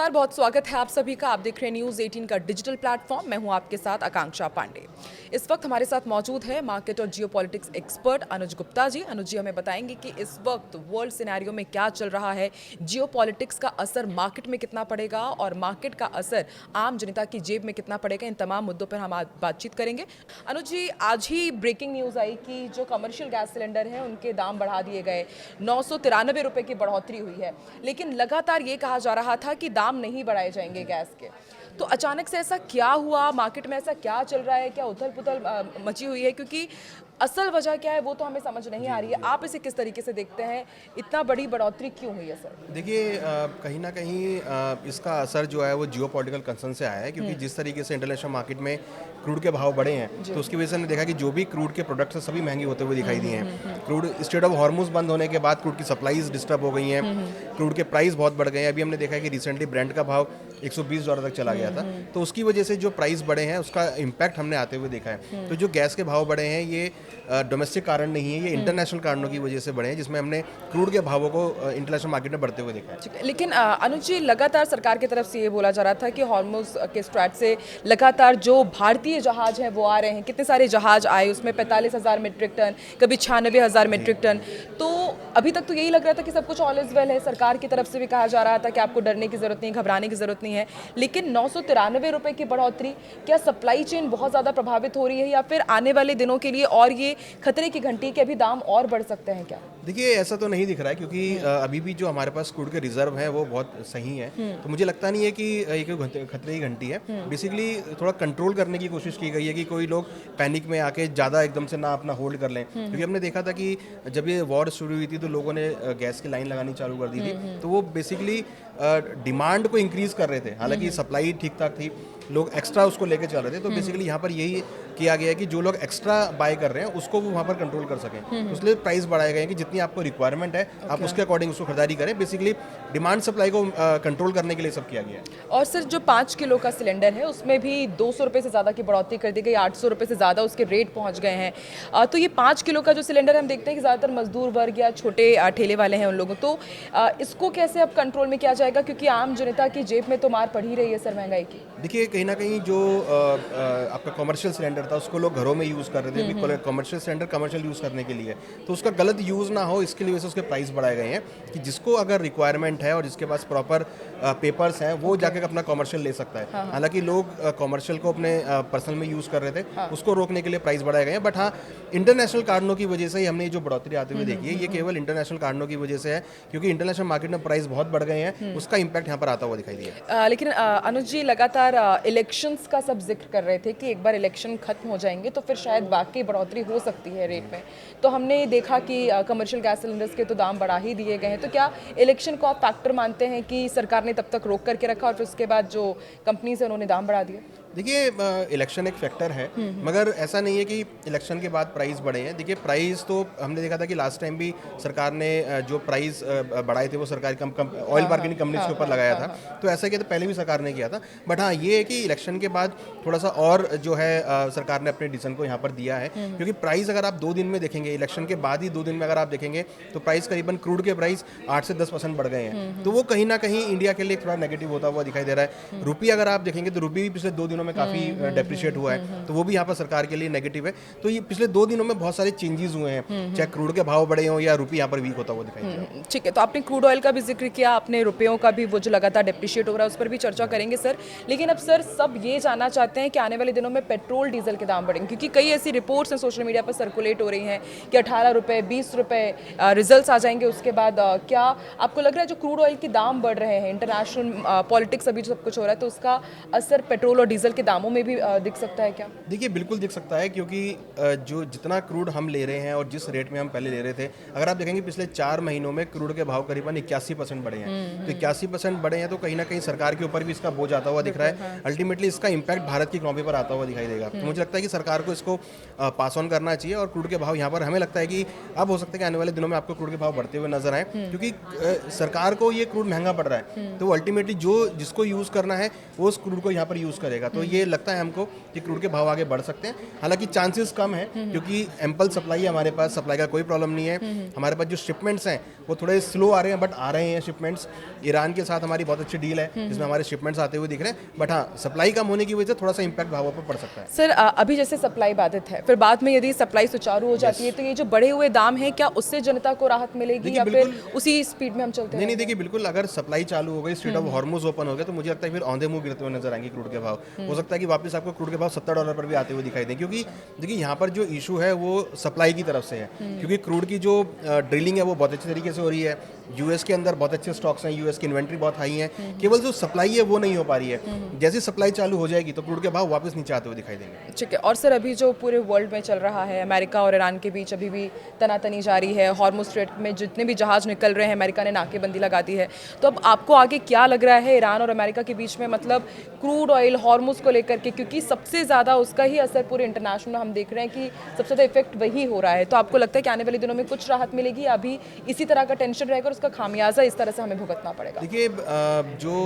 नमस्कार, बहुत स्वागत है आप सभी का। आप देख रहे हैं न्यूज़ 18 का डिजिटल प्लेटफॉर्म। मैं हूं आपके साथ आकांक्षा पांडे। इस वक्त हमारे साथ मौजूद है मार्केट और जियोपॉलिटिक्स एक्सपर्ट अनुज गुप्ता जी। अनुज जी हमें बताएंगे कि इस वक्त वर्ल्ड सिनेरियो में क्या चल रहा है, जियोपॉलिटिक्स का असर मार्केट में कितना पड़ेगा और मार्केट का असर आम जनता की जेब में कितना पड़ेगा। इन तमाम मुद्दों पर हम आज बातचीत करेंगे। अनुज जी, आज ही ब्रेकिंग न्यूज़ आई कि जो कमर्शियल गैस सिलेंडर हैं उनके दाम बढ़ा दिए गए, 993 रुपये की बढ़ोतरी हुई है, लेकिन लगातार ये कहा जा रहा था कि दाम नहीं बढ़ाए जाएंगे गैस के। तो अचानक से ऐसा क्या हुआ, मार्केट में ऐसा क्या चल रहा है, क्या उथल पुथल मची हुई है? क्योंकि असल वजह क्या है वो तो हमें समझ नहीं आ रही है। आप इसे किस तरीके से देखते हैं, इतना बड़ी बढ़ोतरी क्यों हुई है सर? देखिए कहीं ना कहीं इसका असर जो है वो जियो पॉलिटिकल कंसर्न से आया है, क्योंकि जिस तरीके से इंटरनेशनल मार्केट में क्रूड के भाव बढ़े हैं तो उसकी वजह से हमने देखा कि जो भी क्रूड के प्रोडक्ट्स हैं सभी महंगे होते हुए दिखाई दिए हैं। क्रूड स्ट्रेट ऑफ हॉर्मुज बंद होने के बाद क्रूड की सप्लाईज डिस्टर्ब हो गई हैं, क्रूड के प्राइस बहुत बढ़ गए हैं। अभी हमने देखा है कि रिसेंटली ब्रेंट का भाव $120 तक चला गया था, तो उसकी वजह से जो प्राइस बढ़े हैं उसका इम्पैक्ट हमने आते हुए देखा है। तो जो गैस के भाव बढ़े हैं ये डोमेस्टिक कारण नहीं है, ये इंटरनेशनल कारणों की वजह से बढ़े हैं, जिसमें हमने क्रूड के भावों को इंटरनेशनल मार्केट में बढ़ते हुए देखा है। लेकिन अनुज जी, लगातार सरकार की तरफ से ये बोला जा रहा था कि हॉर्मुज के स्ट्रैट से लगातार जो भारतीय जहाज हैं वो आ रहे हैं। कितने सारे जहाज आए, उसमें 45,000 मीट्रिक टन, कभी 96,000 मीट्रिक टन। तो अभी तक तो यही लग रहा था कि सब कुछ ऑल इज वेल है। सरकार की तरफ से भी कहा जा रहा था कि आपको डरने की जरूरत नहीं, घबराने की जरूरत नहीं है। लेकिन 993 रुपये की बढ़ोतरी, क्या सप्लाई चेन बहुत ज़्यादा प्रभावित हो रही है या फिर आने वाले दिनों के लिए और ये खतरे की घंटी के अभी दाम और बढ़ सकते हैं क्या? देखिए ऐसा तो नहीं दिख रहा है, क्योंकि अभी भी जो हमारे पास क्रूड के रिजर्व हैं वो बहुत सही है। तो मुझे लगता नहीं है कि ये कोई खतरे की घंटी है। बेसिकली थोड़ा कंट्रोल करने की कोशिश की गई है कि कोई लोग पैनिक में आके ज़्यादा एकदम से ना अपना होल्ड कर लें, क्योंकि हमने देखा था कि जब ये वॉर शुरू हुई थी तो लोगों ने गैस की लाइन लगानी चालू कर दी थी, तो वो बेसिकली डिमांड को इंक्रीज कर रहे थे। हालांकि सप्लाई ठीक ठाक थी, लोग एक्स्ट्रा उसको लेके चल रहे थे। तो बेसिकली यहाँ पर यही किया गया है कि जो लोग एक्स्ट्रा बाय कर रहे हैं उसको वो वहाँ पर कंट्रोल कर सकें। तो इसलिए प्राइस बढ़ाए गए हैं कि जितनी आपको रिक्वायरमेंट है आप उसके अकॉर्डिंग उसको खरीदारी करें। बेसिकली डिमांड सप्लाई को कंट्रोल करने के लिए सब किया गया है। और सर, जो 5 किलो का सिलेंडर है उसमें भी 200 रुपये से ज़्यादा की बढ़ोतरी कर दी गई, 800 रुपये से ज़्यादा उसके रेट पहुंच गए हैं। तो ये 5 किलो का जो सिलेंडर हम देखते हैं कि ज़्यादातर मजदूर वर्ग या छोटे ठेले वाले हैं उन लोगों, तो इसको कैसे अब कंट्रोल में किया जाएगा? क्योंकि आम जनता की जेब में तो मार पड़ ही रही है सर महंगाई की। देखिए कहीं ना कहीं जो आपका कमर्शियल सिलेंडर था उसको लोग घरों में यूज़ कर रहे थे। कमर्शियल सिलेंडर कमर्शियल यूज़ करने के लिए, तो उसका गलत यूज़ ना हो इसके लिए वैसे उसके प्राइस बढ़ाए गए हैं कि जिसको अगर रिक्वायरमेंट है और जिसके पास प्रॉपर पेपर्स हैं वो जाके अपना कमर्शियल ले सकता है। हालांकि लोग कमर्शियल को अपने पर्सनल में यूज़ कर रहे थे, उसको रोकने के लिए प्राइस बढ़ाए गए हैं। बट हाँ, इंटरनेशनल कारणों की वजह से ही हमने ये जो बढ़ोतरी आते हुए देखी है, ये केवल इंटरनेशनल कारणों की वजह से है, क्योंकि इंटरनेशनल मार्केट में प्राइस बहुत बढ़ गए हैं, उसका इम्पैक्ट यहाँ पर आता हुआ दिखाई दिया। लेकिन अनुज जी, लगातार इलेक्शंस का सब जिक्र कर रहे थे कि एक बार इलेक्शन खत्म हो जाएंगे तो फिर शायद वाकई बढ़ोतरी हो सकती है रेट में। तो हमने देखा कि कमर्शियल गैस सिलेंडर्स के तो दाम बढ़ा ही दिए गए हैं। तो क्या इलेक्शन को आप फैक्टर मानते हैं कि सरकार ने तब तक रोक करके रखा और फिर उसके बाद जो कंपनीज हैं उन्होंने दाम बढ़ा दिए? देखिए इलेक्शन एक फैक्टर है, मगर ऐसा नहीं है कि इलेक्शन के बाद प्राइस बढ़े हैं। देखिए प्राइस तो हमने देखा था कि लास्ट टाइम भी सरकार ने जो प्राइस बढ़ाए थे वो सरकारी ऑयल मार्केटिंग कंपनीज के ऊपर लगाया था। तो ऐसा किया था, पहले भी सरकार ने किया था। बट हाँ, ये है कि इलेक्शन के बाद थोड़ा सा और जो है सरकार ने अपने डिसीजन को यहाँ पर दिया है, क्योंकि प्राइस अगर आप 2 दिन में देखेंगे, इलेक्शन के बाद ही 2 दिन में अगर आप देखेंगे तो प्राइस करीबन क्रूड के प्राइस 8 से 10% बढ़ गए हैं। तो वो कहीं ना कहीं इंडिया के लिए थोड़ा नेगेटिव होता हुआ दिखाई दे रहा है। रुपये अगर आप देखेंगे तो रुपये भी पिछले 2 दिनों में काफी डेप्रिशिएट हुआ है, तो वो भी यहाँ पर सरकार के लिए नेगेटिव है। तो ये पिछले 2 दिनों में बहुत सारे चेंजेस हुए हैं, चाहे क्रूड के भाव बढ़े हों या रुपये यहाँ पर वीक होता हुआ दिखाई दे रहा है। ठीक है, तो आपने क्रूड ऑयल का भी जिक्र किया, आपने रुपयों का भी, वो जो लगातार डेप्रिशिएट हो रहा है उस पर भी चर्चा करेंगे सर। लेकिन अब सर सब ये जानना चाहते हैं कि आने वाले दिनों में पेट्रोल डीजल के दाम बढ़ेंगे, क्योंकि कई ऐसी रिपोर्ट्स हैं सोशल मीडिया पर सर्कुलेट हो रही हैं कि 18 रुपये 20 रुपये रिजल्ट्स आ जाएंगे उसके बाद। क्या आपको लग रहा है जो क्रूड ऑयल के दाम बढ़ रहे हैं, इंटरनेशनल पॉलिटिक्स अभी जो सब कुछ हो रहा है, तो उसका असर पेट्रोल और डीजल के दामों में भी दिख सकता है क्या? देखिए बिल्कुल दिख सकता है, क्योंकि जो जितना क्रूड हम ले रहे हैं और जिस रेट में हम पहले ले रहे थे, अगर आप देखेंगे पिछले 4 महीनों में क्रूड के भाव करीबन 81% बढ़े हैं। तो 81% बढ़े हैं तो कहीं ना कहीं सरकार के ऊपर भी इसका बोझ आता हुआ दिख रहा है। अल्टीमेटली इसका इंपैक्ट भारत की इकोनॉमी पर आता हुआ दिखाई देगा। तो मुझे लगता है कि सरकार को इसको पास ऑन करना चाहिए। और क्रूड के भाव यहाँ पर हमें लगता है कि अब हो सकता है कि आने वाले दिनों में आपको क्रूड के भाव बढ़ते हुए नजर आए, क्योंकि सरकार को ये क्रूड महंगा पड़ रहा है, तो अल्टीमेटली जो जिसको यूज़ करना है वो उस क्रूड को यहाँ पर यूज़ करेगा। तो तो ये लगता है हमको कि क्रूड के भाव आगे बढ़ सकते हैं। हालांकि चांसेस कम है क्योंकि एम्पल सप्लाई है हमारे पास, सप्लाई का कोई प्रॉब्लम नहीं है। हमारे पास जो शिपमेंट्स हैं वो थोड़े स्लो आ रहे हैं, बट आ रहे हैं शिपमेंट्स। ईरान के साथ हमारी बहुत अच्छी डील है जिसमें हमारे शिपमेंट्स आते हुए दिख रहे हैं, बट हाँ सप्लाई कम होने की वजह से थोड़ा सा इम्पैक्ट भावों पर पड़ सकता है। सर अभी जैसे सप्लाई बाधित है, फिर बाद में यदि सप्लाई सुचारू हो जाती है तो ये जो बढ़े हुए दाम हैं, क्या उससे जनता को राहत मिलेगी या फिर उसी स्पीड में हम चलते हैं? नहीं, देखिए बिल्कुल, अगर सप्लाई चालू हो गई, स्ट्रेट ऑफ हॉर्मुज ओपन हो गया, तो मुझे लगता है फिर औंधे मुंह गिरते हुए नजर आएंगे क्रूड के भाव। हो सकता है कि वापस आपको क्रूड के भाव $70 पर भी आते हुए दिखाई दें, क्योंकि देखिए यहाँ पर जो इशू है वो सप्लाई की तरफ से है, क्योंकि क्रूड की जो ड्रिलिंग है वो बहुत अच्छे तरीके से हो रही है। यूएस के अंदर बहुत अच्छे स्टॉक्स हैं, यूएस की इन्वेंट्री बहुत हाई है, केवल जो सप्लाई है वो नहीं हो पा रही है। जैसे सप्लाई चालू हो जाएगी तो क्रूड के भाव वापस नीचे आते हुए दिखाई देंगे। ठीक है। और सर अभी जो पूरे वर्ल्ड में चल रहा है, अमेरिका और ईरान के बीच अभी भी तनातनी जारी है। हॉर्मुज स्ट्रेट में जितने भी जहाज निकल रहे हैं, अमेरिका ने नाकेबंदी लगा दी है। तो अब आपको आगे क्या लग रहा है ईरान और अमेरिका के बीच में, मतलब क्रूड ऑयल हॉर्मुज को लेकर के, क्योंकि सबसे ज़्यादा उसका ही असर पूरे इंटरनेशनल में हम देख रहे हैं कि सबसे ज़्यादा इफेक्ट वही हो रहा है। तो आपको लगता है कि आने वाले दिनों में कुछ राहत मिलेगी या अभी इसी तरह का टेंशन रहेगा और उसका खामियाजा इस तरह से हमें भुगतना पड़ेगा? देखिए जो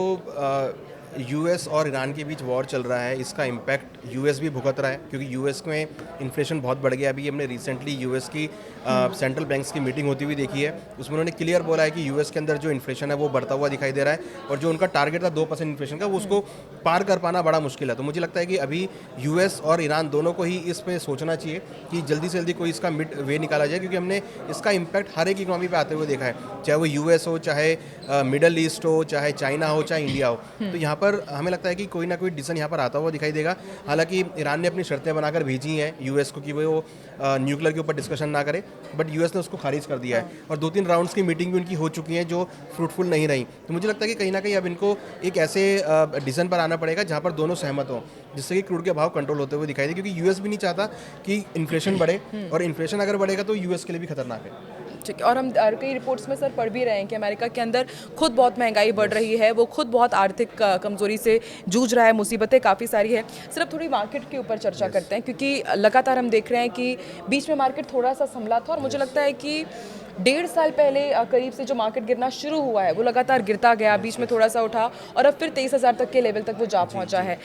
यूएस और ईरान के बीच वॉर चल रहा है, इसका इम्पैक्ट यूएस भी भुगत रहा है, क्योंकि यूएस में इन्फ्लेशन बहुत बढ़ गया। अभी हमने रिसेंटली यूएस की सेंट्रल बैंक्स की मीटिंग होती हुई देखी है, उसमें उन्होंने क्लियर बोला है कि यूएस के अंदर जो इन्फ्लेशन है वो बढ़ता हुआ दिखाई दे रहा है, और जो उनका टारगेट था 2% इन्फ्लेशन का, वो उसको पार कर पाना बड़ा मुश्किल है। तो मुझे लगता है कि अभी यूएस और ईरान दोनों को ही इस पर सोचना चाहिए कि जल्दी से जल्दी कोई इसका मिड वे निकाला जाए, क्योंकि हमने इसका इम्पैक्ट हर एक इकोनॉमी पे आते हुए देखा है, चाहे वो यूएस हो, चाहे मिडल ईस्ट हो, चाहे चाइना हो, चाहे इंडिया हो। तो यहाँ पर हमें लगता है कि कोई ना कोई डिसीजन यहाँ पर आता हुआ दिखाई देगा। हालांकि ईरान ने अपनी शर्तें बनाकर भेजी हैं यूएस को कि वो न्यूक्लियर के ऊपर डिस्कशन ना करे, बट यूएस ने उसको खारिज कर दिया है, और 2-3 राउंड्स की मीटिंग भी उनकी हो चुकी हैं जो फ्रूटफुल नहीं रही। तो मुझे लगता है कि कहीं ना कहीं अब इनको एक ऐसे डिसीजन पर आना पड़ेगा जहाँ पर दोनों सहमत हों, जिससे कि क्रूड के भाव कंट्रोल होते हुए दिखाई दे, क्योंकि यूएस भी नहीं चाहता कि इन्फ्लेशन बढ़े, और इन्फ्लेशन अगर बढ़ेगा तो यूएस के लिए भी खतरनाक है। ठीक है। और हम कई रिपोर्ट्स में सर पढ़ भी रहे हैं कि अमेरिका के अंदर खुद बहुत महंगाई बढ़ रही है, वो खुद बहुत आर्थिक कमजोरी से जूझ रहा है, मुसीबतें काफ़ी सारी है। सर अब थोड़ी मार्केट के ऊपर चर्चा करते हैं, क्योंकि लगातार हम देख रहे हैं कि बीच में मार्केट थोड़ा सा संभला था, और मुझे लगता है कि 1.5 साल पहले करीब से जो मार्केट गिरना शुरू हुआ है वो लगातार गिरता गया, बीच में थोड़ा सा उठा और अब फिर 23,000 तक के लेवल तक वो जा पहुंचा है।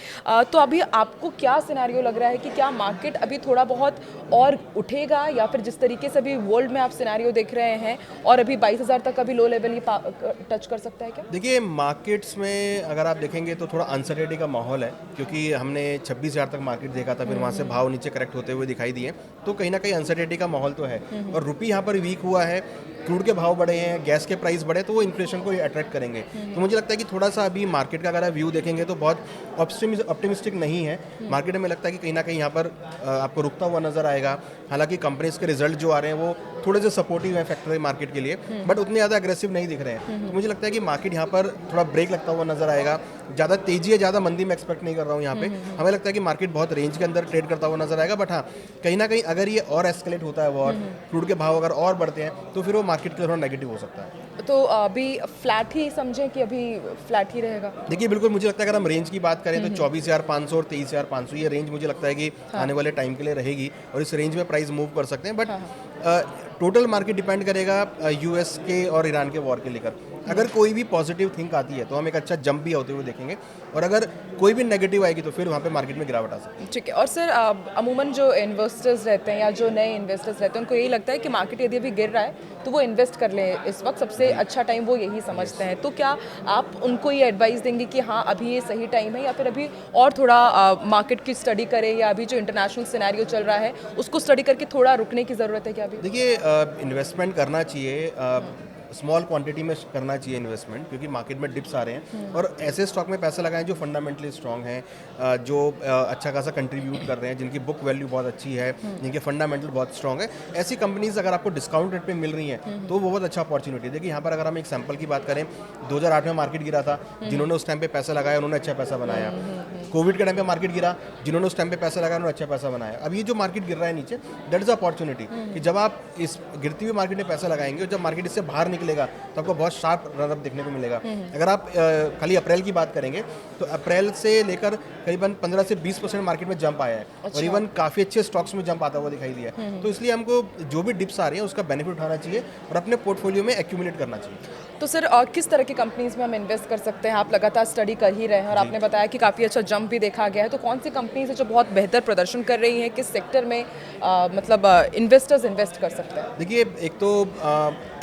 तो अभी आपको क्या सिनेरियो लग रहा है कि क्या मार्केट अभी थोड़ा बहुत और उठेगा, या फिर जिस तरीके से अभी वर्ल्ड में आप सिनेरियो देख रहे हैं और अभी 22,000 तक अभी लो लेवल ही टच कर सकता है क्या? देखिए मार्केट्स में अगर आप देखेंगे तो थोड़ा अनसर्टेनिटी का माहौल है, क्योंकि हमने 26,000 तक मार्केट देखा था, फिर वहाँ से भाव नीचे करेक्ट होते हुए दिखाई दिए, तो कहीं ना कहीं अनसर्टेनिटी का माहौल तो है। और रुपये यहाँ पर वीक हुआ है, क्रूड के भाव बढ़े हैं, गैस के प्राइस बढ़े, तो वो इन्फ्लेशन को अट्रैक्ट करेंगे। तो मुझे लगता है कि थोड़ा सा अभी मार्केट का अगर आप व्यू देखेंगे तो बहुत ऑप्टिमिस्टिक नहीं है। मार्केट में लगता है कि कहीं ना कहीं यहाँ पर आपको रुकता हुआ नजर आएगा। हालांकि कंपनीज के रिजल्ट जो आ रहे हैं वो थोड़े से सपोर्टिव है फैक्टर मार्केट के लिए, बट उतने ज़्यादा अग्रेसिव नहीं दिख रहे हैं। तो मुझे लगता है कि मार्केट यहाँ पर थोड़ा ब्रेक लगता हुआ नजर आएगा। ज़्यादा तेजी है, ज़्यादा मंदी मैं एक्सपेक्ट नहीं कर रहा हूँ यहाँ पे। हमें लगता है कि मार्केट बहुत रेंज के अंदर ट्रेड करता हुआ नजर आएगा, बट हाँ कहीं ना कहीं अगर ये और एस्केलेट होता है वॉर, क्रूड के भाव अगर और बढ़ते हैं तो फिर वो मार्केट के लिए थोड़ा नेगेटिव हो सकता है। तो अभी फ्लैट ही समझें कि अभी फ्लैट ही रहेगा? देखिए बिल्कुल, मुझे लगता है अगर हम रेंज की बात करें तो 24,500 और 23,500 ये रेंज मुझे लगता है कि आने वाले टाइम के लिए रहेगी, और इस रेंज में प्राइस मूव कर सकते हैं। बट टोटल मार्केट डिपेंड करेगा यूएस के और ईरान के वॉर के लेकर। अगर कोई भी पॉजिटिव थिंक आती है तो हम एक अच्छा जंप भी होते हुए देखेंगे, और अगर कोई भी नेगेटिव आएगी तो फिर वहाँ पे मार्केट में गिरावट आ सकती है। ठीक है। और सर अमूमन जो इन्वेस्टर्स रहते हैं या जो नए इन्वेस्टर्स रहते हैं उनको यही लगता है कि मार्केट यदि अभी गिर रहा है तो वो इन्वेस्ट कर लें, इस वक्त सबसे अच्छा टाइम वो यही समझते हैं। तो क्या आप उनको ये एडवाइस देंगे कि हाँ अभी ये सही टाइम है, या फिर अभी और थोड़ा मार्केट की स्टडी करें, या अभी जो इंटरनेशनल सिनेरियो चल रहा है उसको स्टडी करके थोड़ा रुकने की ज़रूरत है क्या अभी? देखिए इन्वेस्टमेंट करना चाहिए, स्मॉल क्वांटिटी में करना चाहिए इन्वेस्टमेंट, क्योंकि मार्केट में डिप्स आ रहे हैं, और ऐसे स्टॉक में पैसा लगाएं जो फंडामेंटली स्ट्रांग हैं, जो अच्छा खासा कंट्रीब्यूट कर रहे हैं, जिनकी बुक वैल्यू बहुत अच्छी है, जिनके फंडामेंटल बहुत स्ट्रांग है। ऐसी कंपनीज अगर आपको डिस्काउंट रेट पे मिल रही हैं तो वो बहुत अच्छा अपॉर्चुनिटी है। देखिए यहाँ पर अगर हम एक सैंपल की बात करें, 2008 में मार्केट गिरा था, जिन्होंने उस टाइम पे पैसा लगाया उन्होंने अच्छा पैसा बनाया। कोविड के टाइम पे मार्केट गिरा, जिन्होंने उस टाइम पे पैसा लगाया उन्होंने अच्छा पैसा बनाया। अब ये जो मार्केट गिर रहा है नीचे, दैट इज अपॉर्चुनिटी कि जब आप इस गिरती हुई मार्केट में पैसा लगाएंगे और जब मार्केट इससे बाहर निकलेगा तो आपको बहुत शार्प रन अप देखने को मिलेगा। अगर आप खाली अप्रैल की बात करेंगे तो अप्रैल से लेकर करीबन 15 से 20% मार्केट में जंप आया है, और इवन काफ़ी अच्छे स्टॉक्स में जंप आता हुआ दिखाई दिया है। तो इसलिए हमको जो भी डिप्स आ रही है उसका बेनिफिट उठाना चाहिए और अपने पोर्टफोलियो में एक्यूमुलेट करना चाहिए। तो सर किस तरह की कंपनीज में हम इन्वेस्ट कर सकते हैं? आप लगातार स्टडी कर ही रहे हैं और आपने बताया कि काफ़ी अच्छा जंप जंप भी देखा गया है, तो कौन सी कंपनीज है जो बहुत बेहतर प्रदर्शन कर रही हैं, किस सेक्टर में मतलब इन्वेस्टर्स इन्वेस्ट कर सकते हैं? देखिए, एक तो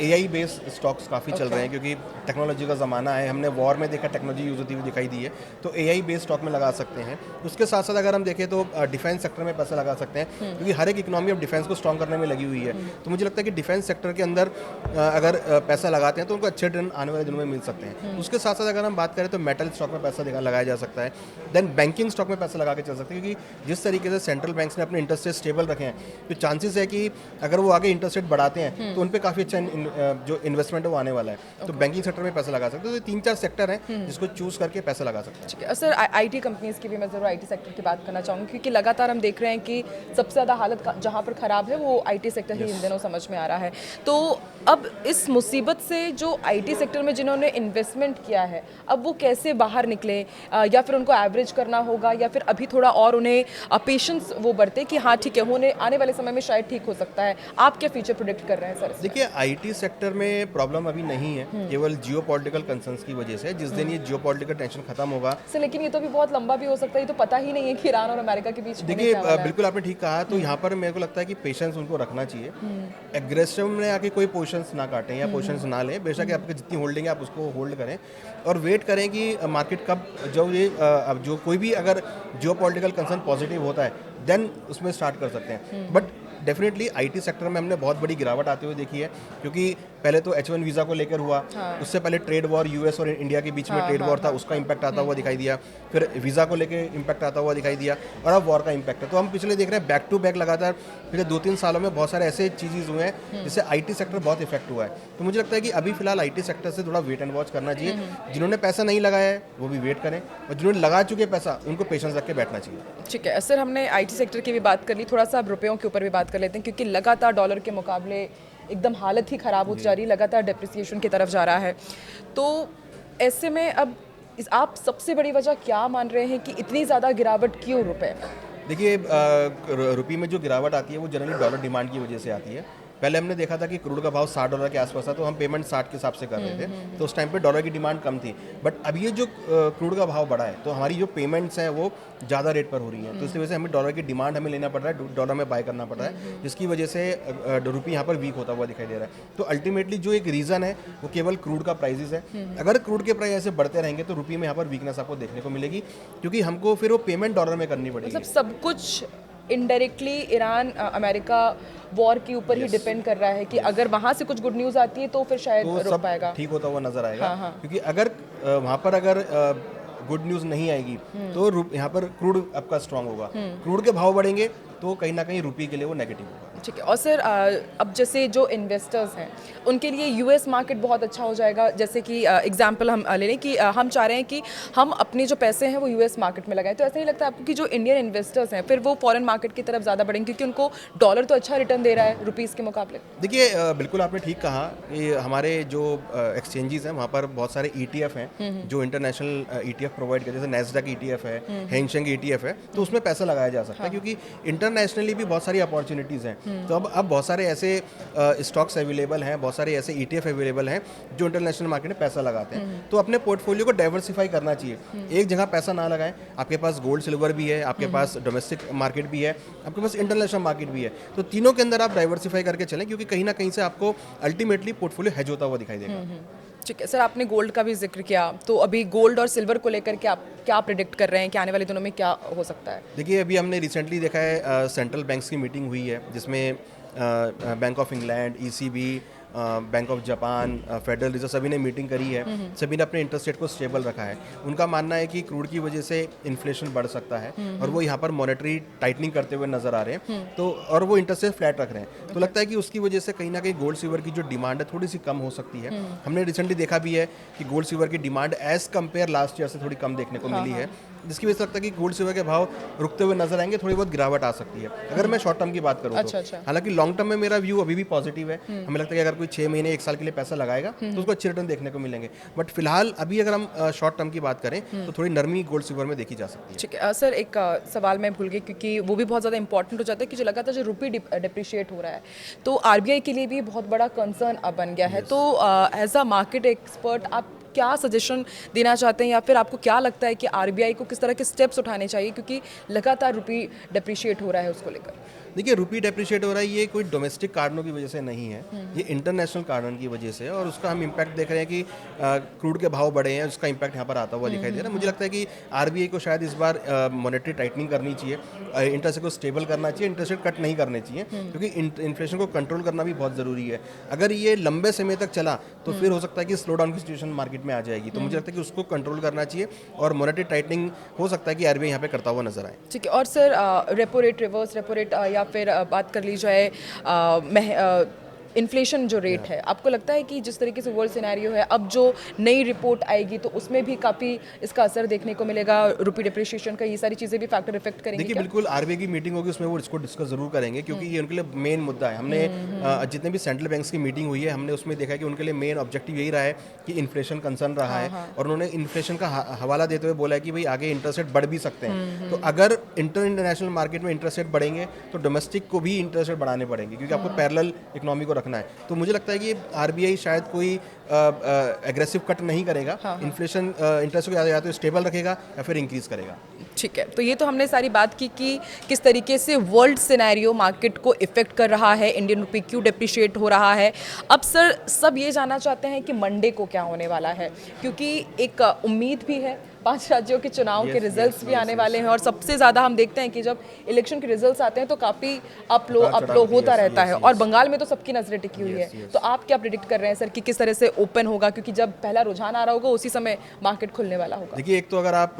एआई बेस्ड स्टॉक्स काफ़ी चल रहे हैं, क्योंकि टेक्नोलॉजी का ज़माना है। हमने वॉर में देखा टेक्नोलॉजी यूज़ होती हुई दिखाई दी है, तो एआई बेस्ड स्टॉक में लगा सकते हैं। उसके साथ साथ अगर हम देखें तो डिफेंस सेक्टर में पैसा लगा सकते हैं, क्योंकि हर एक इकोनॉमी ऑफ डिफेंस को स्ट्रॉन्ग करने में लगी हुई है। तो मुझे लगता है कि डिफेंस सेक्टर के अंदर अगर पैसा लगाते हैं तो उनको अच्छे रिटर्न आने वाले दिनों में मिल सकते हैं। उसके साथ साथ अगर हम बात करें तो मेटल स्टॉक में पैसा लगाया जा सकता है। देन बैंकिंग स्टॉक में पैसा लगा के चल सकते हैं, क्योंकि जिस तरीके से सेंट्रल बैंक्स ने अपने इंटरेस्ट रेट स्टेबल रखे हैं, तो चांसेस है कि अगर वो आगे इंटरेस्ट रेट बढ़ाते हैं तो उन पे काफ़ी अच्छा जो इन्वेस्टमेंट है वो आने वाला है। तो बैंकिंग सेक्टर में पैसा लगा सकते हैं। तो 3-4 सेक्टर हैं जिसको चूज करके पैसा लगा सकते हैं। ठीक है सर, आईटी कंपनीज की भी मैं ज़रूर आईटी सेक्टर की बात करना चाहूँगी, क्योंकि लगातार हम देख रहे हैं कि सबसे ज़्यादा हालत जहाँ पर ख़राब है वो आईटी सेक्टर ही इन दिनों समझ में आ रहा है। तो अब इस मुसीबत से जो आईटी सेक्टर में जिन्होंने इन्वेस्टमेंट किया है, अब वो कैसे बाहर निकले, या फिर उनको एवरेज करना होगा, या फिर अभी थोड़ा और उन्हें पेशेंस वो बरते कि हाँ ठीक है, होने आने वाले समय में शायद ठीक हो सकता है। आप क्या फ्यूचर प्रेडिक्ट कर रहे हैं सर? देखिए, आईटी सेक्टर में प्रॉब्लम अभी नहीं है, केवल जियोपॉलिटिकल कंसर्न्स की वजह से। जिस दिन ये जियोपॉलिटिकल टेंशन खत्म होगा, सर लेकिन ये तो भी बहुत लंबा भी हो सकता है, ये तो पता ही नहीं है कि ईरान और अमेरिका के बीच देखिए बिल्कुल आपने ठीक कहा। तो यहाँ पर मेरे को लगता है कि पेशेंस उनको रखना चाहिए। एग्रेसिव में आके कोई पोजीशंस ना काटें या पोजीशंस ना लें। बेशक आपकी जितनी होल्डिंग है आप उसको होल्ड करें और वेट करें कि मार्केट कब, अब जो कोई भी अगर जियोपॉलिटिकल कंसर्न पॉजिटिव होता है देन उसमें स्टार्ट कर सकते हैं। बट डेफिनेटली आईटी सेक्टर में हमने बहुत बड़ी गिरावट आते हुए देखी है, क्योंकि पहले तो H1 वीज़ा को लेकर हुआ, उससे पहले ट्रेड वॉर यूएस और इंडिया के बीच में ट्रेड वॉर था, उसका इम्पैक्ट आता हुआ दिखाई दिया। फिर वीज़ा को लेकर इम्पैक्ट आता हुआ दिखाई दिया और अब वॉर का इम्पैक्ट है। तो हम पिछले देख रहे हैं बैक टू बैक लगातार पिछले 2-3 सालों में बहुत सारे ऐसे चीज़ें हुए हैं जिससे आईटी सेक्टर बहुत इफेक्ट हुआ है। तो मुझे लगता है कि अभी फिलहाल आईटी सेक्टर से थोड़ा वेट एंड वॉच करना चाहिए। जिन्होंने पैसा नहीं लगाया है वो भी वेट करें, और जिन्होंने लगा चुके पैसा उनको पेशेंस रख के बैठना चाहिए। ठीक है सर, हमने आईटी सेक्टर की भी बात कर ली, थोड़ा सा अब रुपयों के ऊपर भी बात कर लेते हैं, क्योंकि लगातार डॉलर के मुकाबले एकदम हालत ही ख़राब होती जा रही है, लगातार डेप्रिसिएशन की तरफ जा रहा है। तो ऐसे में अब आप सबसे बड़ी वजह क्या मान रहे हैं कि इतनी ज़्यादा गिरावट क्यों रुपए में? देखिए, रुपये में जो गिरावट आती है वो जनरली डॉलर डिमांड की वजह से आती है। पहले हमने देखा था कि क्रूड का भाव $60 के आसपास था, तो हम पेमेंट 60 के हिसाब से कर रहे थे, तो उस टाइम पे डॉलर की डिमांड कम थी। बट अब ये जो क्रूड का भाव बढ़ा है तो हमारी जो पेमेंट्स हैं वो ज़्यादा रेट पर हो रही हैं, तो इस वजह से हमें डॉलर की डिमांड हमें लेना पड़ रहा है, डॉलर में बाय करना पड़ रहा है, जिसकी वजह से रुपये यहाँ पर वीक होता हुआ दिखाई दे रहा है। तो अल्टीमेटली जो एक रीज़न है वो केवल क्रूड का प्राइजेस है। अगर क्रूड के प्राइस ऐसे बढ़ते रहेंगे तो रुपये में यहाँ पर वीकनेस आपको देखने को मिलेगी, क्योंकि हमको फिर वो पेमेंट डॉलर में करनी पड़ेगी। मतलब सब कुछ इनडायरेक्टली ईरान अमेरिका वॉर के ऊपर ही डिपेंड कर रहा है कि अगर वहाँ से कुछ गुड न्यूज़ आती है तो फिर शायद तो रुक सब पाएगा। ठीक होता हुआ नजर आएगा। क्योंकि अगर वहाँ पर अगर गुड न्यूज़ नहीं आएगी तो यहाँ पर क्रूड आपका स्ट्रांग होगा, क्रूड के भाव बढ़ेंगे तो कहीं ना कहीं रुपये के लिए वो नेगेटिव होगा। ठीक है, और सर अब जैसे जो इन्वेस्टर्स हैं उनके लिए यूएस मार्केट बहुत अच्छा हो जाएगा, जैसे कि एग्जांपल हम ले लें कि हम चाह रहे हैं कि हम अपने जो पैसे हैं वो यूएस मार्केट में लगाएं, तो ऐसा नहीं लगता आपको कि जो इंडियन इन्वेस्टर्स हैं फिर वो फॉरेन मार्केट की तरफ ज़्यादा बढ़ेंगे, क्योंकि उनको डॉलर तो अच्छा रिटर्न दे रहा है रुपीज़ के मुकाबले? देखिए, बिल्कुल आपने ठीक कहा कि हमारे जो एक्सचेंजेस हैं वहाँ पर बहुत सारे ETF हैं जो इंटरनेशनल ETF प्रोवाइड करते हैं, जैसे नैस्डैक ETF है, हैंग ETF है, तो उसमें पैसा लगाया जा सकता है, क्योंकि इंटरनेशनली भी बहुत सारी अपॉर्चुनिटीज़ हैं। तो अब बहुत सारे ऐसे स्टॉक्स अवेलेबल हैं, बहुत सारे ऐसे ETF अवेलेबल हैं जो इंटरनेशनल मार्केट में पैसा लगाते हैं। तो अपने पोर्टफोलियो को डाइवर्सिफाई करना चाहिए, एक जगह पैसा ना लगाएं। आपके पास गोल्ड सिल्वर भी है, आपके पास डोमेस्टिक मार्केट भी है, आपके पास इंटरनेशनल मार्केट भी है, तो तीनों के अंदर आप डाइवर्सिफाई करके चलें, क्योंकि कहीं ना कहीं से आपको अल्टीमेटली पोर्टफोलियो हेज होता हुआ दिखाई देगा। ठीक है सर, आपने गोल्ड का भी जिक्र किया, तो अभी गोल्ड और सिल्वर को लेकर के आप क्या प्रिडिक्ट कर रहे हैं कि आने वाले दिनों में क्या हो सकता है? देखिए, अभी हमने रिसेंटली देखा है सेंट्रल बैंक्स की मीटिंग हुई है, जिसमें bank of England, ECB, bank of Japan, federal reserve सभी ने मीटिंग करी है। सभी ने अपने इंटरेस्ट रेट को स्टेबल रखा है। उनका मानना है कि क्रूड की वजह से इन्फ्लेशन बढ़ सकता है और वो यहाँ पर मॉनेटरी टाइटनिंग करते हुए नजर आ रहे हैं, तो और वो इंटरेस्ट रेट फ्लैट रख रहे हैं। तो लगता है कि उसकी वजह से कहीं ना कहीं गोल्ड सिल्वर की जो डिमांड है थोड़ी सी कम हो सकती है। हमने रिसेंटली देखा भी है कि गोल्ड सिल्वर की demand as compare last year से थोड़ी कम देखने को मिली है, जिसकी वजह से लगता है कि गोल्ड सिल्वर के भाव रुकते हुए नजर आएंगे, थोड़ी बहुत गिरावट आ सकती है अगर मैं शॉर्ट टर्म की बात करूँ तो। हालांकि लॉन्ग टर्म में मेरा व्यू अभी भी पॉजिटिव है। हमें लगता है कि अगर कोई 6 महीने 1 साल के लिए पैसा लगाएगा तो उसको अच्छे रिटर्न देखने को मिलेंगे। बट फिलहाल अभी अगर हम शॉर्ट टर्म की बात करें तो थोड़ी नरमी गोल्ड सिल्वर में देखी जा सकती है। ठीक है सर, एक सवाल मैं भूल गई, क्योंकि वो भी बहुत ज़्यादा इंपॉर्टेंट हो जाता है कि जो लगातार जो रुपये डिप्रिशिएट हो रहा है, तो RBI के लिए भी बहुत बड़ा कंसर्न अब बन गया है। तो एज अ मार्केट एक्सपर्ट आप क्या सजेशन देना चाहते हैं या फिर आपको क्या लगता है कि आरबीआई को किस तरह के स्टेप्स उठाने चाहिए, क्योंकि लगातार रुपी डिप्रिशिएट हो रहा है उसको लेकर? देखिए, रुपी डेप्रिशिएट हो रहा है, ये कोई डोमेस्टिक कारणों की वजह से नहीं है, ये इंटरनेशनल कारण की वजह से है, और उसका हम इम्पैक्ट देख रहे हैं कि क्रूड के भाव बढ़े हैं, उसका इम्पैक्ट यहाँ पर आता हुआ दिखाई दे रहा है। मुझे लगता है कि आरबीआई को शायद इस बार मॉनेटरी टाइटनिंग करनी चाहिए, इंटरेस्ट को स्टेबल करना चाहिए, इंटरेस्ट रेट कट नहीं करने चाहिए, क्योंकि इन्फ्लेशन को कंट्रोल करना भी बहुत ज़रूरी है। अगर ये लंबे समय तक चला तो फिर हो सकता है कि स्लो डाउन की सिचुएशन मार्केट में आ जाएगी, तो मुझे लगता है कि उसको कंट्रोल करना चाहिए, और मॉनेटरी टाइटनिंग हो सकता है कि आरबीआई यहाँ पे करता हुआ नजर आए। ठीक है। और sir repo rate, reverse repo rate या फिर बात कर ली जाए इन्फ्लेशन जो रेट है, आपको लगता है कि जिस तरीके से वर्ल्ड सिनेरियो है, अब जो नई रिपोर्ट आएगी तो उसमें भी काफ़ी इसका असर देखने को मिलेगा, रुपी डिप्रिशिएशन का, ये सारी चीज़ें भी फैक्टर इफेक्ट करेंगी? देखिए, क्या? बिल्कुल आरबीआई की मीटिंग होगी, उसमें वो इसको डिस्कस जरूर करेंगे, क्योंकि ये उनके लिए मेन मुद्दा है। हमने जितने भी सेंट्रल बैंक्स की मीटिंग हुई है, हमने उसमें देखा कि उनके लिए मेन ऑब्जेक्टिव यही रहा है कि इन्फ्लेशन कंसर्न रहा है, और उन्होंने इन्फ्लेशन का हवाला देते हुए बोला है कि भाई आगे इंटरेस्ट रेट बढ़ भी सकते हैं। तो अगर इंटरनेशनल मार्केट में इंटरेस्ट रेट बढ़ेंगे तो डोमेस्टिक को भी इंटरेस्ट रेट बढ़ाने पड़ेंगे, क्योंकि आपको पैरेलल इकोनॉमी को रखना है। तो मुझे लगता है कि आरबीआई शायद कोई एग्रेसिव कट नहीं करेगा, इन्फ्लेशन इंटरेस्ट को या तो स्टेबल रखेगा या फिर इंक्रीज करेगा। ठीक है, तो ये तो हमने सारी बात की कि किस तरीके से वर्ल्ड सिनेरियो मार्केट को इफेक्ट कर रहा है, इंडियन रुपी क्यों डिप्रिशिएट हो रहा है। अब सर सब ये जानना चाहते हैं कि मंडे को क्या होने वाला है, क्योंकि एक उम्मीद भी है, 5 राज्यों के चुनाव के रिजल्ट्स भी आने वाले हैं, और सबसे ज़्यादा हम देखते हैं कि जब इलेक्शन के रिजल्ट्स आते हैं तो काफ़ी अप लो होता रहता है, और बंगाल में तो सबकी नज़रें टिकी हुई है। तो आप क्या प्रिडिक्ट कर रहे हैं सर कि किस तरह से ओपन होगा, क्योंकि जब पहला रुझान आ रहा होगा उसी समय मार्केट खुलने वाला होगा? देखिए, एक तो अगर आप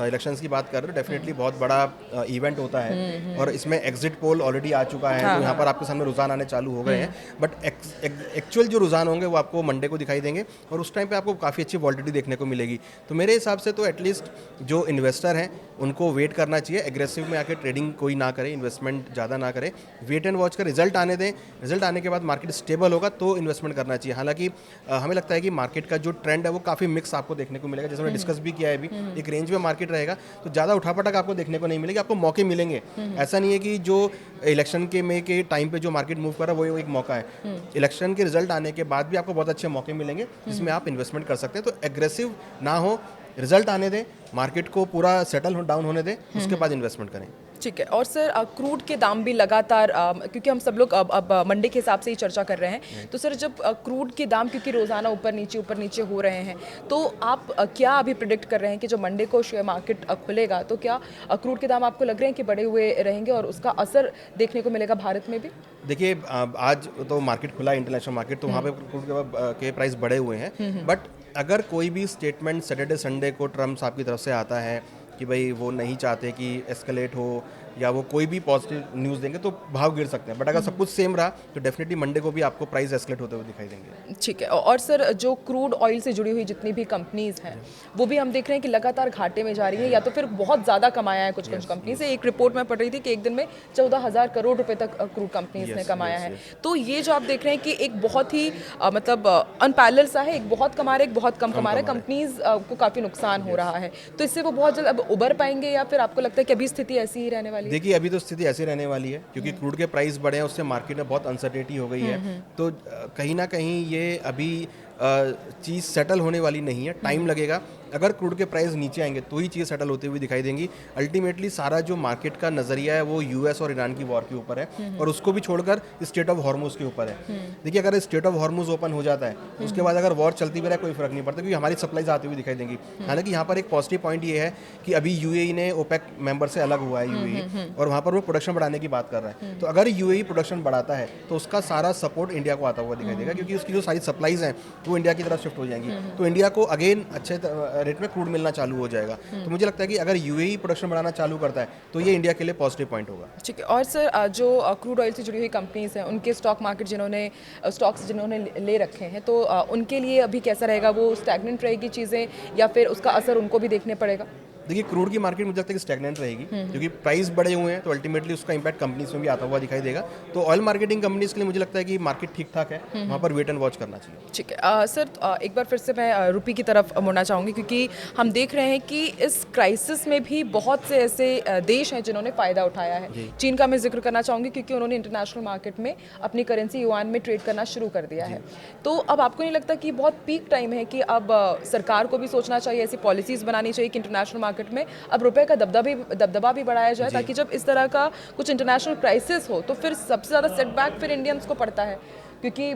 इलेक्शंस की बात कर रहे हो, डेफिनेटली बहुत बड़ा इवेंट होता है, और इसमें एग्जिट पोल ऑलरेडी आ चुका है, तो यहाँ पर आपके सामने रुझान आने चालू हो गए हैं, बट एक्चुअल जो रुझान होंगे वो आपको मंडे को दिखाई देंगे, और उस टाइम पे आपको काफ़ी अच्छी वॉलिडिटी देखने को मिलेगी। तो मेरे हिसाब से तो एटलीस्ट जो इन्वेस्टर हैं उनको वेट करना चाहिए, एग्रेसिव में आके ट्रेडिंग कोई ना करे, इन्वेस्टमेंट ज़्यादा ना करे, वेट एंड वॉच का रिजल्ट आने दें, रिजल्ट आने के बाद मार्केट स्टेबल होगा तो इन्वेस्टमेंट करना चाहिए। हालांकि हमें लगता है कि मार्केट का जो ट्रेंड है वो काफ़ी मिक्स आपको देखने को मिलेगा, जैसे हमने डिस्कस भी किया है अभी, एक रेंज में मार्केट रहेगा, तो ज़्यादा उठापटक आपको देखने को नहीं मिलेगी, आपको मौके मिलेंगे। ऐसा नहीं है कि जो इलेक्शन के टाइम पे जो मार्केट मूव कर रहा है वो एक मौका है, इलेक्शन के रिजल्ट आने के बाद भी आपको बहुत अच्छे मौके मिलेंगे जिसमें आप इन्वेस्टमेंट कर सकते हैं। तो एग्रेसिव ना हो, रिजल्ट आने दें, मार्केट को पूरा सेटल डाउन होने दें, उसके बाद इन्वेस्टमेंट करें। ठीक है। और सर क्रूड के दाम भी लगातार, क्योंकि हम सब लोग अब मंडे के हिसाब से ही चर्चा कर रहे हैं, तो सर जब क्रूड के दाम क्योंकि रोज़ाना ऊपर नीचे हो रहे हैं, तो आप क्या अभी प्रिडिक्ट कर रहे हैं कि जब मंडे को शेयर मार्केट खुलेगा तो क्या क्रूड के दाम आपको लग रहे हैं कि बढ़े हुए रहेंगे और उसका असर देखने को मिलेगा भारत में भी? देखिए, आज तो मार्केट खुला, इंटरनेशनल मार्केट, तो वहाँ पे क्रूड के प्राइस बढ़े हुए हैं, बट अगर कोई भी स्टेटमेंट सैटरडे संडे को ट्रम्प साहब की तरफ से आता है कि भाई वो नहीं चाहते कि एस्केलेट हो, या वो कोई भी पॉजिटिव न्यूज़ देंगे तो भाव गिर सकते हैं, बट अगर सब कुछ सेम रहा तो डेफिनेटली मंडे को भी आपको प्राइस एस्केलेट होते हुए दिखाई देंगे। ठीक है। और सर जो क्रूड ऑयल से जुड़ी हुई जितनी भी कंपनीज हैं वो भी हम देख रहे हैं कि लगातार घाटे में जा रही है, या तो फिर बहुत ज़्यादा कमाया है कुछ कंपनी से। एक रिपोर्ट में पढ़ रही थी कि एक दिन में 14,000 करोड़ रुपए तक क्रूड कंपनीज ने कमाया है। तो ये जो आप देख रहे हैं कि एक बहुत ही मतलब अनपैरेलल सा है, एक बहुत कमा रहे, एक बहुत कम कमा रहे, कंपनीज को काफ़ी नुकसान हो रहा है, तो इससे वो बहुत जल्द अब उबर पाएंगे, या फिर आपको लगता है कि अभी स्थिति ऐसी ही रहने वाली है? देखिए, अभी तो स्थिति ऐसी रहने वाली है, क्योंकि क्रूड के प्राइस बढ़े हैं, उससे मार्केट में बहुत अनसर्टेनिटी हो गई है, तो कहीं ना कहीं ये अभी चीज़ सेटल होने वाली नहीं है, टाइम लगेगा। अगर क्रूड के प्राइस नीचे आएंगे तो ही चीज़ सेटल होते हुए दिखाई देंगी। अल्टीमेटली सारा जो मार्केट का नज़रिया है वो यूएस और ईरान की वॉर के ऊपर है, और उसको भी छोड़कर स्टेट ऑफ हॉर्मुज के ऊपर है। देखिए, अगर स्टेट ऑफ हॉर्मुज ओपन हो जाता है उसके बाद अगर वॉर चलती भी रहे कोई फर्क नहीं पड़ता, क्योंकि हमारी सप्लाईज आती हुई दिखाई देंगी। हालांकि यहाँ पर एक पॉजिटिव पॉइंट ये है कि अभी यूएई ने ओपेक मेंबर से अलग हुआ है यूएई, और वहाँ पर वो प्रोडक्शन बढ़ाने की बात कर रहा है। तो अगर यूएई प्रोडक्शन बढ़ाता है तो उसका सारा सपोर्ट इंडिया को आता हुआ दिखाई देगा, क्योंकि उसकी जो सारी सप्लाईज हैं वो इंडिया की तरफ शिफ्ट हो जाएंगी, तो इंडिया को अगेन अच्छे रेट में क्रूड मिलना चालू हो जाएगा। तो मुझे लगता है कि अगर यूएई प्रोडक्शन बढ़ाना चालू करता है तो ये इंडिया के लिए पॉजिटिव पॉइंट होगा। ठीक है। और सर जो क्रूड ऑयल से जुड़ी हुई कंपनीज हैं उनके स्टॉक मार्केट जिन्होंने ले रखे हैं, तो उनके लिए अभी कैसा रहेगा? वो स्टैग्नेंट रहेगी चीज़ें, या फिर उसका असर उनको भी देखने पड़ेगा? देखिए क्रूड की मार्केट मुझे लगता है कि स्टैग्नेंट रहेगी, क्योंकि प्राइस बढ़े हुए हैं तो अल्टीमेटली उसका इंपैक्ट कंपनीज में भी आता हुआ दिखाई देगा। तो ऑयल मार्केटिंग कंपनीज के लिए मुझे लगता है कि मार्केट ठीक ठाक है, वहाँ पर वेट एंड वॉच करना चाहिए। ठीक है सर, एक बार फिर से मैं रुपये की तरफ मुड़ना चाहूँगी, क्योंकि हम देख रहे हैं कि इस क्राइसिस में भी बहुत से ऐसे देश हैं जिन्होंने फ़ायदा उठाया है। चीन का मैं जिक्र करना चाहूँगी, क्योंकि उन्होंने इंटरनेशनल मार्केट में अपनी करेंसी युआन में ट्रेड करना शुरू कर दिया है। तो अब आपको नहीं लगता कि बहुत पीक टाइम है कि अब सरकार को भी सोचना चाहिए, ऐसी पॉलिसीज़ बनानी चाहिए कि इंटरनेशनल मार्केट में अब रुपये का दबदबा भी बढ़ाया जाए, ताकि जब इस तरह का कुछ इंटरनेशनल क्राइसिस हो तो फिर सबसे ज़्यादा सेटबैक फिर इंडियंस को पड़ता है, क्योंकि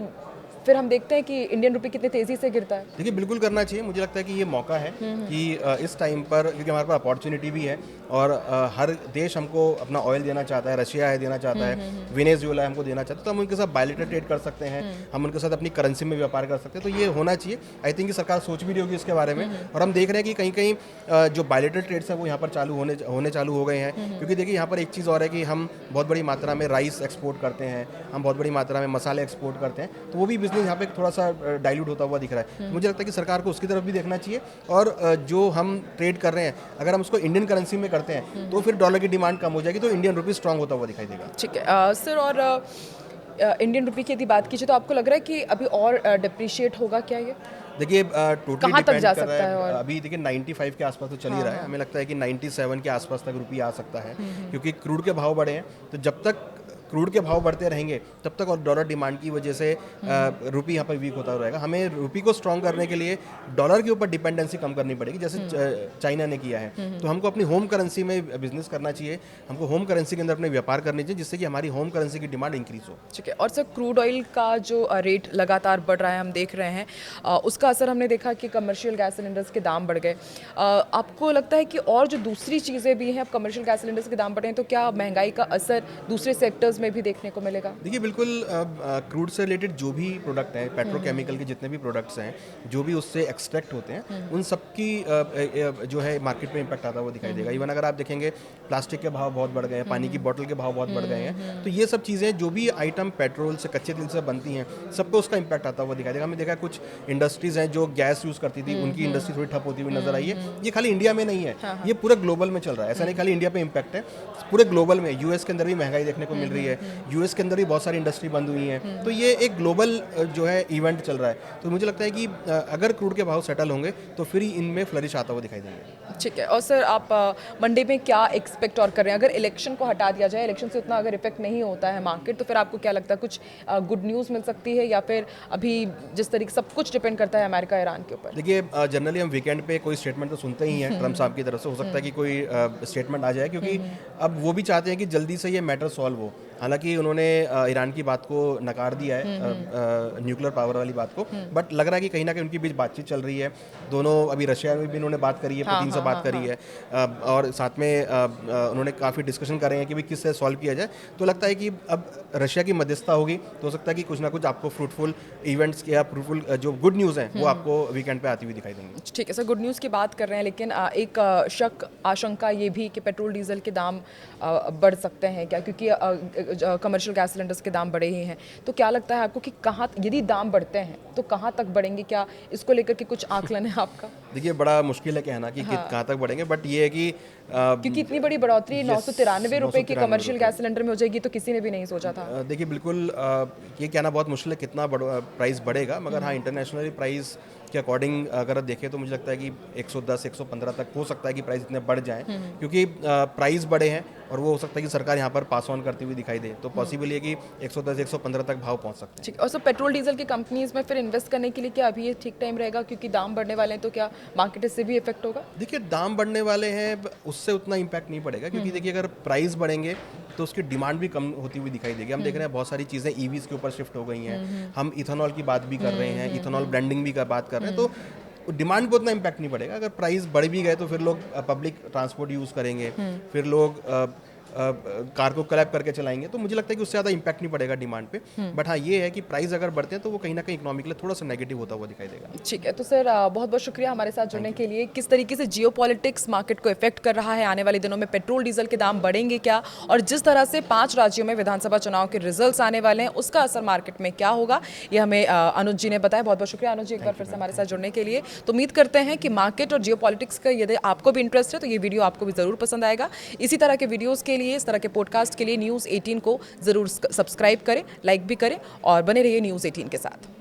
फिर हम देखते हैं कि इंडियन रुपये कितनी तेज़ी से गिरता है। देखिए बिल्कुल करना चाहिए, मुझे लगता है कि ये मौका है कि इस टाइम पर, क्योंकि हमारे पास अपॉर्चुनिटी भी है और हर देश हमको अपना ऑयल देना चाहता है, रशिया है देना चाहता है, वेनेजुएला है हमको देना चाहता है, तो हम उनके साथ बायलेटरल ट्रेड कर सकते हैं, हम उनके साथ अपनी करेंसी में व्यापार कर सकते हैं। तो ये होना चाहिए। आई थिंक कि सरकार सोच भी रही होगी इसके बारे में, और हम देख रहे हैं कि कहीं कहीं जो बायलेटरल ट्रेड्स है वो यहाँ पर होने चालू हो गए हैं। क्योंकि देखिए यहाँ पर एक चीज़ और है कि हम बहुत बड़ी मात्रा में राइस एक्सपोर्ट करते हैं, हम बहुत बड़ी मात्रा में मसाले एक्सपोर्ट करते हैं, तो वो भी बिजनेस यहाँ पे थोड़ा सा डाइल्यूट होता हुआ दिख रहा है। तो मुझे लगता है कि सरकार को उसकी तरफ भी देखना चाहिए, और जो हम ट्रेड कर रहे हैं अगर हम उसको इंडियन करेंसी में करते हैं तो फिर डॉलर की डिमांड कम हो जाएगी, तो इंडियन रुपी स्ट्रांग होता हुआ दिखाई देगा। ठीक है सर, और इंडियन रुपये की यदि बात कीजिए तो आपको लग रहा है कि अभी और डिप्रिशिएट होगा क्या ये? देखिए टोटली कहाँ तक डिपेंड जा कर सकता रहा है? और अभी देखिए 95 के आसपास तो चल ही रहा है, हमें लगता है कि 97 के आसपास तक रुपया आ सकता है, क्योंकि क्रूड के भाव बढ़े हैं। तो जब तक क्रूड के भाव बढ़ते रहेंगे तब तक और डॉलर डिमांड की वजह से रुपी यहाँ पर वीक होता रहेगा। हमें रुपी को स्ट्रॉन्ग करने के लिए डॉलर के ऊपर डिपेंडेंसी कम करनी पड़ेगी, जैसे चाइना ने किया है। तो हमको अपनी होम करेंसी में बिजनेस करना चाहिए, हमको होम करेंसी के अंदर अपने व्यापार करने चाहिए, जिससे कि हमारी होम करेंसी की डिमांड इंक्रीज हो। ठीक है, और सर क्रूड ऑयल का जो रेट लगातार बढ़ रहा है हम देख रहे हैं, उसका असर हमने देखा कि कमर्शियल गैस सिलेंडर्स के दाम बढ़ गए। आपको लगता है कि और जो दूसरी चीज़ें भी हैं, अब कमर्शियल गैस सिलेंडर्स के दाम बढ़े हैं, तो क्या महंगाई का असर दूसरे सेक्टर्स में भी देखने को मिलेगा? देखिए बिल्कुल, क्रूड से रिलेटेड जो भी प्रोडक्ट हैं, पेट्रोकेमिकल के जितने भी प्रोडक्ट्स हैं, जो भी उससे एक्सट्रैक्ट होते हैं, उन सब की जो है मार्केट में इम्पैक्ट आता हुआ दिखाई देगा। इवन अगर आप देखेंगे प्लास्टिक के भाव बहुत बढ़ गए हैं, पानी की बोतल के भाव बहुत बढ़ गए हैं, तो ये सब चीज़ें जो भी आइटम पेट्रोल से, कच्चे तेल से बनती हैं, सबको उसका इम्पैक्ट आता हुआ दिखाई देगा। हमने देखा कुछ इंडस्ट्रीज़ हैं जो गैस यूज़ करती थी, उनकी इंडस्ट्री थोड़ी ठप होती हुई नजर आई है। ये खाली इंडिया में नहीं है, ये पूरे ग्लोबल में चल रहा है। ऐसा नहीं खाली इंडिया पे इम्पैक्ट है, पूरे ग्लोबल में। यूएस के अंदर भी महंगाई देखने को मिल रही है, यूएस के अंदर भी बहुत सारी इंडस्ट्री बंद हुई हैं, तो ये एक ग्लोबल जो है इवेंट चल रहा है। तो मुझे लगता है कि अगर क्रूड के भाव सेटल होंगे तो फिर ही इनमें फ्लरिश आता हुआ दिखाई देंगे। ठीक है, और सर आप मंडे में क्या एक्सपेक्ट और कर रहे हैं? अगर इलेक्शन को हटा दिया जाए, इलेक्शन से उतना अगर इफेक्ट नहीं होता है मार्केट, तो फिर आपको क्या लगता है, कुछ गुड न्यूज़ मिल सकती है, या फिर अभी जिस तरीके सब कुछ डिपेंड करता है अमेरिका ईरान के ऊपर? देखिए जनरली हम वीकेंड पे कोई स्टेटमेंट तो सुनते ही हैं ट्रम्प साहब की तरफ से। हो सकता है कि कोई स्टेटमेंट आ जाए, क्योंकि अब वो भी चाहते हैं कि जल्दी से ये मैटर सॉल्व हो। हालांकि उन्होंने ईरान की बात को नकार दिया है, न्यूक्लियर पावर वाली बात को, बट लग रहा है कि कहीं ना कहीं उनके बीच बातचीत चल रही है। दोनों अभी रशिया में भी उन्होंने बात करी है, पुतिन से बात करी है, और साथ में उन्होंने काफ़ी डिस्कशन करे हैं कि भाई किससे सॉल्व किया जाए। तो लगता है कि अब रशिया की मध्यस्थता होगी तो हो सकता है कि कुछ ना कुछ आपको फ्रूटफुल इवेंट्स या फ्रूटफुल जो गुड न्यूज़ हैं वो आपको वीकेंड पे आती हुई दिखाई देंगी। ठीक है सर, गुड न्यूज़ की बात कर रहे हैं, लेकिन एक शक आशंका ये भी कि पेट्रोल डीजल के दाम बढ़ सकते हैं क्या, क्योंकि कमर्शियल गैस सिलेंडर्स के दाम बढ़े ही हैं। तो क्या लगता है आपको कि कहाँ, यदि दाम बढ़ते हैं तो कहाँ तक बढ़ेंगे? क्या इसको लेकर के कुछ आकलन है आपका? देखिए बड़ा मुश्किल है कहना कि कहाँ तक बढ़ेंगे, बट ये है कि क्योंकि इतनी बड़ी बढ़ोतरी 993 रुपए की कमर्शियल गैस सिलेंडर में हो जाएगी तो किसी ने भी नहीं सोचा था। देखिए बिल्कुल ये कहना बहुत मुश्किल है कितना प्राइस बढ़ेगा, मगर हाँ इंटरनेशनली प्राइस के अकॉर्डिंग अगर देखें तो मुझे लगता है कि 110 115 तक हो सकता है कि प्राइस इतने बढ़ जाएं, क्योंकि प्राइस बढ़े हैं और वो हो सकता है कि सरकार यहाँ पर पास ऑन करती हुई दिखाई दे, तो पॉसिबल है कि 110 115 तक भाव पहुँच सकते हैं। ठीक, और सर पेट्रोल डीजल की कंपनीज में फिर इन्वेस्ट करने के लिए क्या अभी ये ठीक टाइम रहेगा, क्योंकि दाम बढ़ने वाले हैं, तो क्या मार्केट इससे भी इफेक्ट होगा? देखिए दाम बढ़ने वाले हैं, उससे उतना इम्पैक्ट नहीं पड़ेगा, क्योंकि देखिए अगर प्राइस बढ़ेंगे तो उसकी डिमांड भी कम होती हुई दिखाई देगी। हम देख रहे हैं बहुत सारी चीज़ें ईवीज़ के ऊपर शिफ्ट हो गई हैं, हम इथेनॉल की बात भी कर रहे हैं, इथेनॉल ब्रांडिंग भी का बात कर रहे हैं, तो डिमांड पर उतना इम्पैक्ट नहीं पड़ेगा। अगर प्राइस बढ़ भी गए तो फिर लोग पब्लिक ट्रांसपोर्ट यूज़ करेंगे, फिर लोग कार को क्लैप करके चलाएंगे, तो मुझे लगता है कि उससे ज़्यादा इम्पैक्ट नहीं पड़ेगा डिमांड पे। बट हाँ, ये है कि प्राइस अगर बढ़ते हैं तो वो कहीं ना कहीं इकोनॉमी के लिए थोड़ा सा नेगेटिव होता हुआ दिखाई देगा। ठीक है, तो सर बहुत बहुत शुक्रिया हमारे साथ जुड़ने के लिए। किस तरीके से जियोपॉलिटिक्स मार्केट को इफेक्ट कर रहा है, आने वाले दिनों में पेट्रोल डीजल के दाम बढ़ेंगे क्या, और जिस तरह से 5 राज्यों में विधानसभा चुनाव के रिजल्ट्स आने वाले हैं उसका असर मार्केट में क्या होगा, ये हमें अनुज जी ने बताया। बहुत बहुत शुक्रिया अनुज जी एक बार फिर से हमारे साथ जुड़ने के लिए। तो उम्मीद करते हैं कि मार्केट और जियोपॉलिटिक्स का यदि आपको भी इंटरेस्ट है तो ये वीडियो आपको भी ज़रूर पसंद आएगा। इसी तरह के वीडियोज़ के लिए, इस तरह के पॉडकास्ट के लिए न्यूज़ 18 को ज़रूर सब्सक्राइब करें, लाइक भी करें और बने रहिए न्यूज़ 18 के साथ।